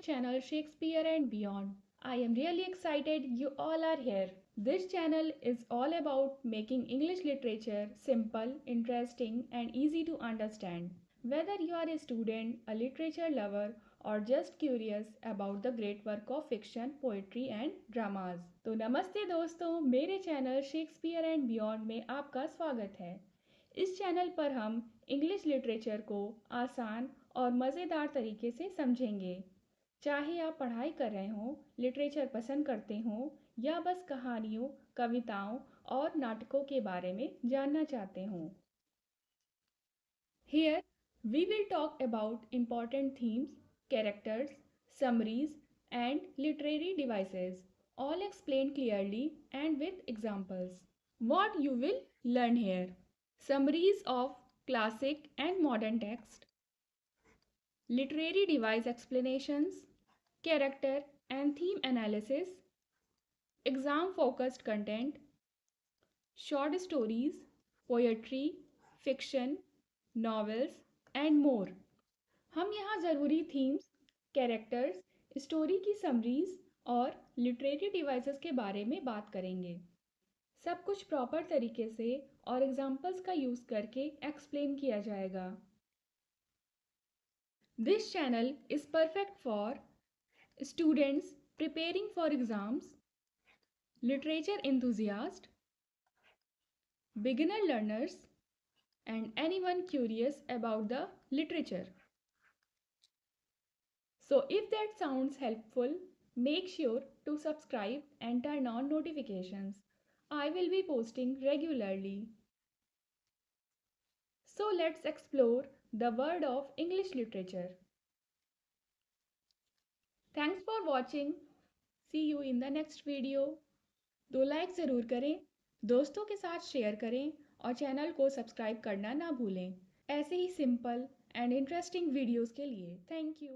channel Shakespeare and Beyond. I am really excited you all are here. This channel is all about making English literature simple, interesting, and easy to understand. Whether you are a student, a literature lover, or just curious about the great work of fiction, poetry and dramas. तो नमस्ते दोस्तों, मेरे channel Shakespeare and beyond में आपका स्वागत है। इस channel पर हम इंग्लिश लिटरेचर को आसान और मज़ेदार तरीके से समझेंगे। चाहे आप पढ़ाई कर रहे हों, लिटरेचर पसंद करते हों या बस कहानियों, कविताओं और नाटकों के बारे में जानना चाहते हों। Here we will talk about important themes, characters, summaries, and literary devices, all explained clearly and with examples. What you will learn here: summaries of classic and modern text, literary device explanations, character and theme analysis, exam focused content, short stories, poetry, fiction, novels and more. हम यहाँ ज़रूरी themes, characters, story की summaries और literary devices के बारे में बात करेंगे। सब कुछ प्रॉपर तरीके से और एग्जाम्पल्स का यूज़ करके एक्सप्लेन किया जाएगा। This channel is perfect for students preparing for exams, literature enthusiasts, beginner learners, and anyone curious about the literature. So if that sounds helpful, make sure to subscribe and turn on notifications. I will be posting regularly. So let's explore the world of English literature. Thanks for watching. See you in the next video. दो like ज़रूर करें, दोस्तों के साथ share करें और channel को subscribe करना ना भूलें। ऐसे ही सिंपल एंड इंटरेस्टिंग वीडियोस के लिए थैंक यू।